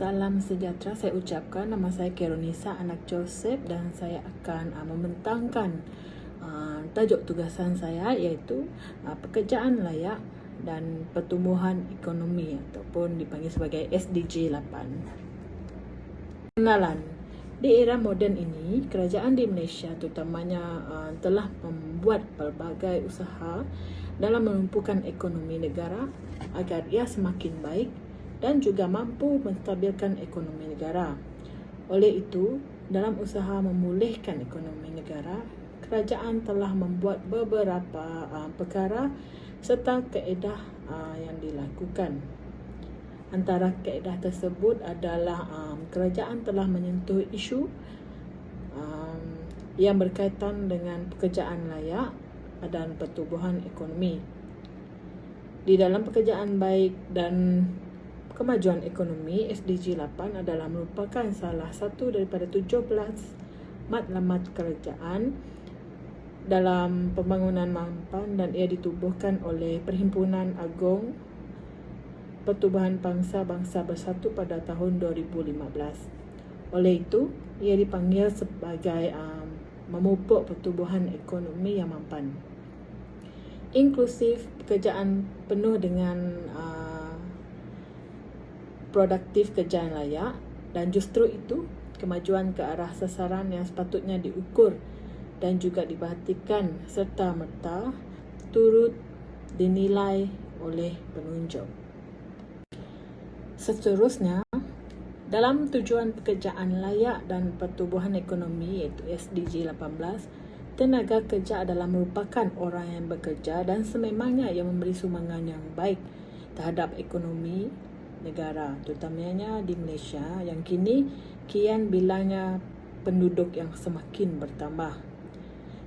Salam sejahtera saya ucapkan. Nama saya Keronisa anak Joseph dan saya akan membentangkan tajuk tugasan saya iaitu pekerjaan layak dan pertumbuhan ekonomi ataupun dipanggil sebagai SDG 8. Kenalan. Di era moden ini, kerajaan di Malaysia terutamanya telah membuat pelbagai usaha dalam menumpukan ekonomi negara agar ia semakin baik dan juga mampu menstabilkan ekonomi negara. Oleh itu, dalam usaha memulihkan ekonomi negara, kerajaan telah membuat beberapa perkara serta kaedah yang dilakukan. Antara kaedah tersebut adalah kerajaan telah menyentuh isu yang berkaitan dengan pekerjaan layak dan pertumbuhan ekonomi. Di dalam pekerjaan baik dan kemajuan ekonomi, SDG 8 adalah merupakan salah satu daripada 17 matlamat kerajaan dalam pembangunan mampan dan ia ditubuhkan oleh Perhimpunan Agong Pertubuhan Bangsa-Bangsa Bersatu pada tahun 2015. Oleh itu, ia dipanggil sebagai memupuk pertumbuhan ekonomi yang mampan. Inklusif, pekerjaan penuh dengan produktif kerja yang layak dan justru itu kemajuan ke arah sasaran yang sepatutnya diukur dan juga diperhatikan serta merta turut dinilai oleh penunjuk. Seterusnya, dalam tujuan pekerjaan layak dan pertumbuhan ekonomi iaitu SDG 18, tenaga kerja adalah merupakan orang yang bekerja dan sememangnya ia memberi sumbangan yang baik terhadap ekonomi negara, terutamanya di Malaysia yang kini kian bilangnya penduduk yang semakin bertambah.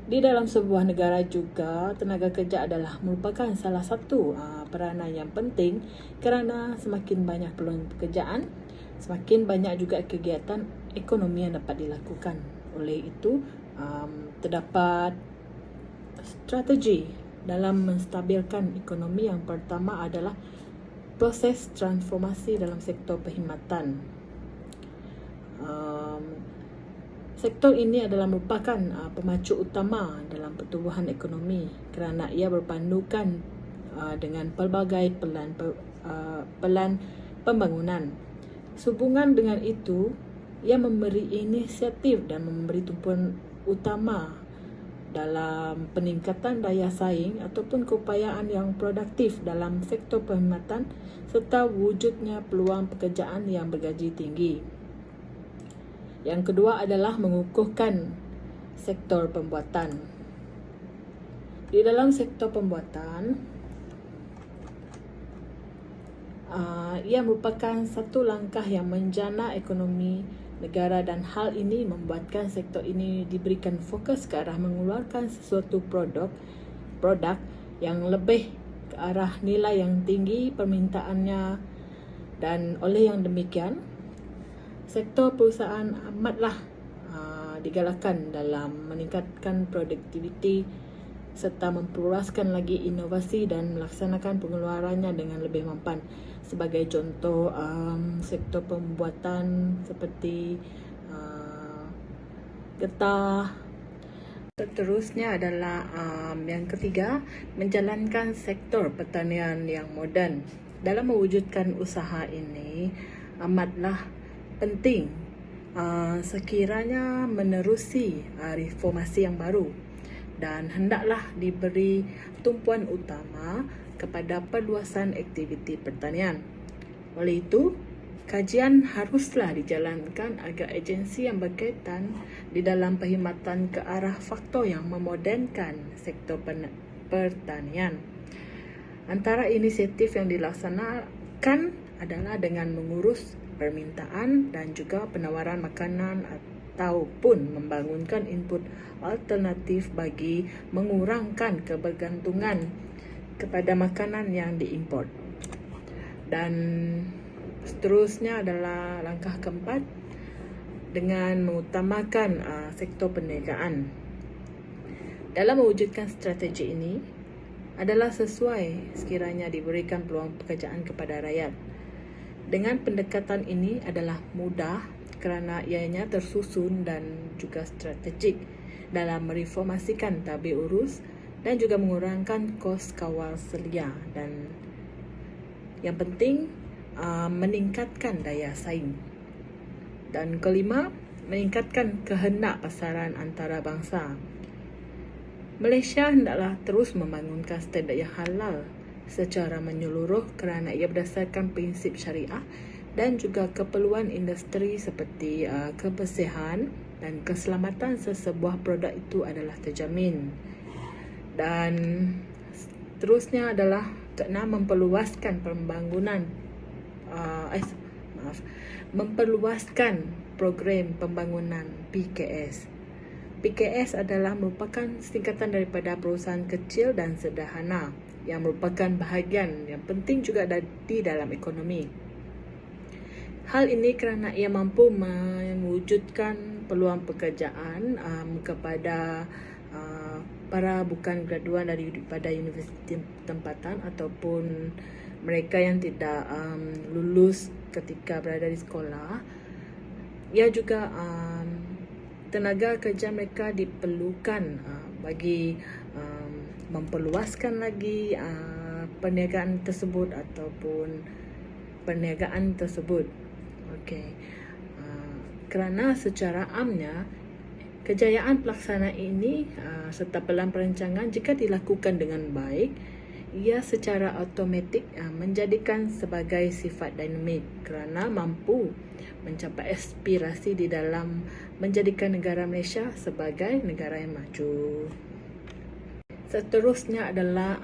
Di dalam sebuah negara juga, tenaga kerja adalah merupakan salah satu peranan yang penting kerana semakin banyak peluang pekerjaan, semakin banyak juga kegiatan ekonomi yang dapat dilakukan. Oleh itu, terdapat strategi dalam menstabilkan ekonomi. Yang pertama adalah proses transformasi dalam sektor perkhidmatan. Sektor ini adalah merupakan pemacu utama dalam pertumbuhan ekonomi kerana ia berpandukan dengan pelbagai pelan pembangunan. Sehubungan dengan itu, ia memberi inisiatif dan memberi tumpuan utama dalam peningkatan daya saing ataupun keupayaan yang produktif dalam sektor perkhidmatan serta wujudnya peluang pekerjaan yang bergaji tinggi. Yang kedua adalah mengukuhkan sektor pembuatan. Di dalam sektor pembuatan, ia merupakan satu langkah yang menjana ekonomi negara dan hal ini membuatkan sektor ini diberikan fokus ke arah mengeluarkan sesuatu produk yang lebih ke arah nilai yang tinggi permintaannya, dan oleh yang demikian sektor perusahaan amatlah digalakkan dalam meningkatkan produktiviti serta memperluaskan lagi inovasi dan melaksanakan pengeluarannya dengan lebih mampan. Sebagai contoh, sektor pembuatan seperti getah. Seterusnya adalah yang ketiga, menjalankan sektor pertanian yang moden. Dalam mewujudkan usaha ini amatlah penting sekiranya menerusi reformasi yang baru dan hendaklah diberi tumpuan utama kepada perluasan aktiviti pertanian. Oleh itu, kajian haruslah dijalankan agar agensi yang berkaitan di dalam perkhidmatan ke arah faktor yang memodenkan sektor pertanian. Antara inisiatif yang dilaksanakan adalah dengan mengurus permintaan dan juga penawaran makanan ataupun membangunkan input alternatif bagi mengurangkan kebergantungan kepada makanan yang diimport. Dan seterusnya adalah langkah keempat dengan mengutamakan sektor perniagaan. Dalam mewujudkan strategi ini adalah sesuai sekiranya diberikan peluang pekerjaan kepada rakyat. Dengan pendekatan ini adalah mudah kerana ianya tersusun dan juga strategik dalam mereformasikan tabir urus dan juga mengurangkan kos kawal selia, dan yang penting meningkatkan daya saing. Dan kelima, meningkatkan kehendak pasaran antarabangsa. Malaysia hendaklah terus membangunkan standard yang halal secara menyeluruh kerana ia berdasarkan prinsip syariah dan juga keperluan industri seperti kebersihan dan keselamatan sesebuah produk itu adalah terjamin. Dan seterusnya adalah keenam, memperluaskan program pembangunan PKS. PKS adalah merupakan singkatan daripada perusahaan kecil dan sederhana yang merupakan bahagian yang penting juga di dalam ekonomi. Hal ini kerana ia mampu mewujudkan peluang pekerjaan kepada para bukan graduan daripada universiti tempatan ataupun mereka yang tidak lulus ketika berada di sekolah. Ia juga tenaga kerja mereka diperlukan bagi memperluaskan lagi perniagaan tersebut ataupun perniagaan tersebut. Okey. Kerana secara amnya kejayaan pelaksanaan ini serta pelan perancangan jika dilakukan dengan baik, ia secara automatik menjadikan sebagai sifat dinamik kerana mampu mencapai aspirasi di dalam menjadikan negara Malaysia sebagai negara yang maju. Seterusnya adalah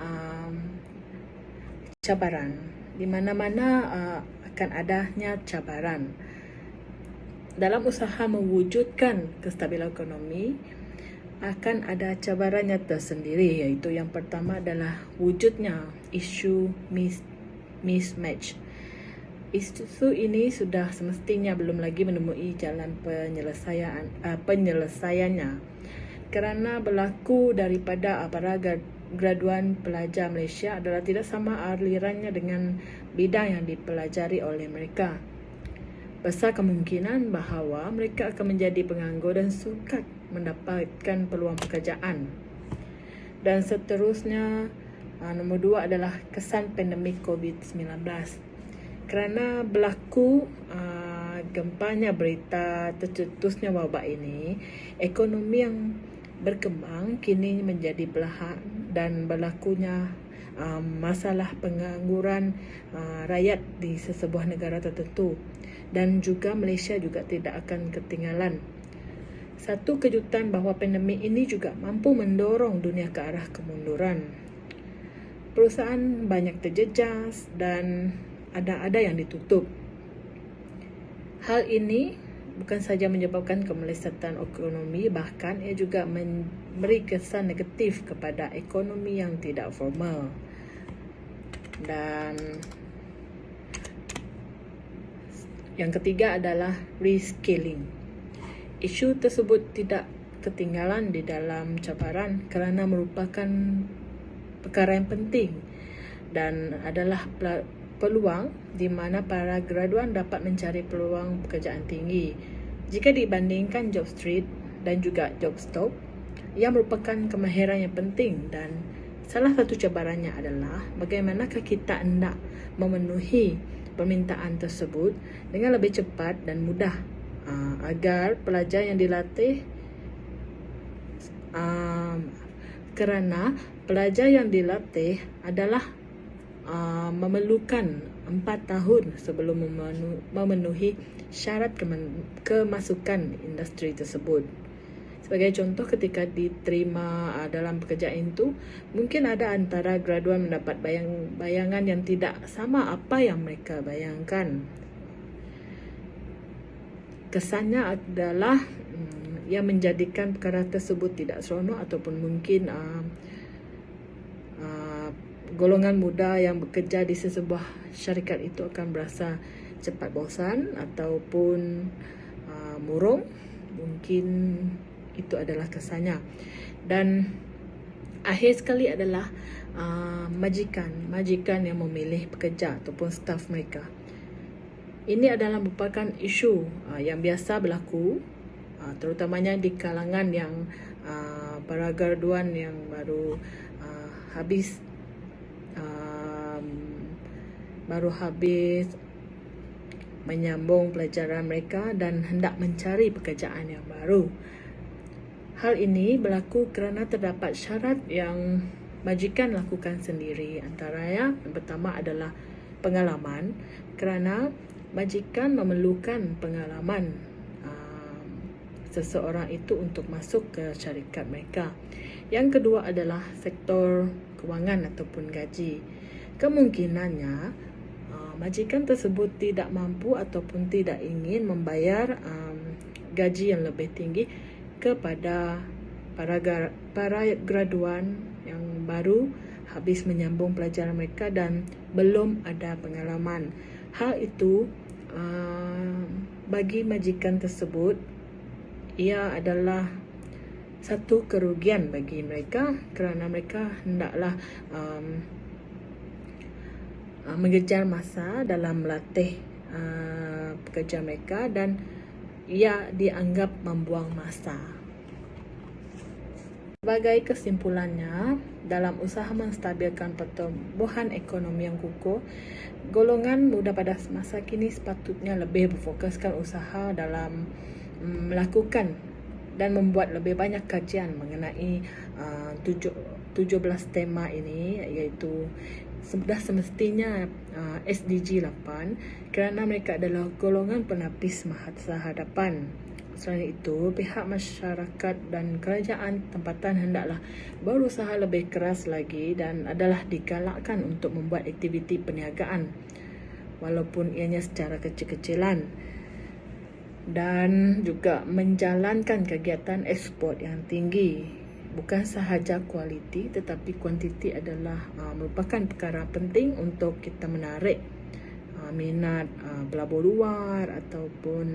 cabaran. Di mana-mana akan adanya cabaran. Dalam usaha mewujudkan kestabilan ekonomi, akan ada cabarannya tersendiri, iaitu yang pertama adalah wujudnya isu mismatch. Isu ini sudah semestinya belum lagi menemui jalan penyelesaiannya kerana berlaku daripada para graduan pelajar Malaysia adalah tidak sama alirannya dengan bidang yang dipelajari oleh mereka. Besar kemungkinan bahawa mereka akan menjadi penganggur dan sukar mendapatkan peluang pekerjaan. Dan seterusnya, nombor 2 adalah kesan pandemik COVID-19. Kerana berlaku gempanya berita tercetusnya wabak ini, ekonomi yang berkembang kini menjadi belahan dan berlakunya masalah pengangguran rakyat di sesebuah negara tertentu, dan juga Malaysia juga tidak akan ketinggalan. Satu kejutan bahawa pandemik ini juga mampu mendorong dunia ke arah kemunduran. Perusahaan banyak terjejas dan ada yang ditutup. Hal ini bukan saja menyebabkan kemelesetan ekonomi, bahkan ia juga memberi kesan negatif kepada ekonomi yang tidak formal. Dan yang ketiga adalah rescaling. Isu tersebut tidak ketinggalan di dalam cabaran kerana merupakan perkara yang penting dan adalah peluang di mana para graduan dapat mencari peluang pekerjaan tinggi. Jika dibandingkan job street dan juga job stop, ia merupakan kemahiran yang penting, dan salah satu cabarannya adalah bagaimanakah kita hendak memenuhi permintaan tersebut dengan lebih cepat dan mudah agar pelajar yang dilatih kerana pelajar yang dilatih adalah memerlukan 4 tahun sebelum memenuhi syarat kemasukan industri tersebut. Sebagai contoh, ketika diterima dalam pekerjaan itu, mungkin ada antara graduan mendapat bayangan yang tidak sama apa yang mereka bayangkan. Kesannya adalah ia menjadikan perkara tersebut tidak seronok ataupun mungkin golongan muda yang bekerja di sesebuah syarikat itu akan berasa cepat bosan ataupun murung. Mungkin itu adalah kesannya. Dan akhir sekali adalah majikan yang memilih pekerja ataupun staf mereka. Ini adalah merupakan isu yang biasa berlaku, terutamanya di kalangan yang para graduan yang baru habis menyambung pelajaran mereka dan hendak mencari pekerjaan yang baru. Hal ini berlaku kerana terdapat syarat yang majikan lakukan sendiri. Antaranya yang pertama adalah pengalaman, kerana majikan memerlukan pengalaman seseorang itu untuk masuk ke syarikat mereka. Yang kedua adalah sektor kewangan ataupun gaji. Kemungkinannya majikan tersebut tidak mampu ataupun tidak ingin membayar gaji yang lebih tinggi kepada para graduan yang baru habis menyambung pelajaran mereka dan belum ada pengalaman. Hal itu bagi majikan tersebut, ia adalah satu kerugian bagi mereka kerana mereka hendaklah mengejar masa dalam melatih pekerja mereka dan ia dianggap membuang masa. Sebagai kesimpulannya, dalam usaha menstabilkan pertumbuhan ekonomi yang kukuh, golongan muda pada masa kini sepatutnya lebih berfokuskan usaha dalam melakukan dan membuat lebih banyak kajian mengenai 17 tema ini, iaitu sudah semestinya SDG 8 kerana mereka adalah golongan penapis masa hadapan. Selain itu, pihak masyarakat dan kerajaan tempatan hendaklah berusaha lebih keras lagi dan adalah digalakkan untuk membuat aktiviti perniagaan walaupun ianya secara kecil-kecilan, dan juga menjalankan kegiatan ekspor yang tinggi. Bukan sahaja kualiti tetapi kuantiti adalah merupakan perkara penting untuk kita menarik minat pelabur luar ataupun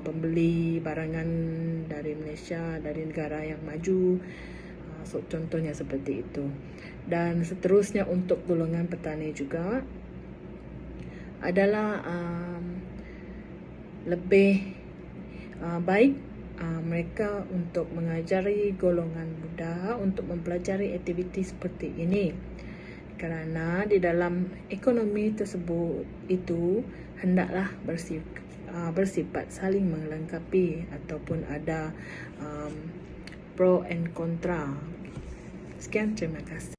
pembeli barangan dari Malaysia, dari negara yang maju. Contohnya seperti itu. Dan seterusnya untuk golongan petani juga adalah lebih baik mereka untuk mengajari golongan muda untuk mempelajari aktiviti seperti ini, kerana di dalam ekonomi tersebut itu hendaklah bersifat saling melengkapi ataupun ada pro and kontra. Sekian, terima kasih.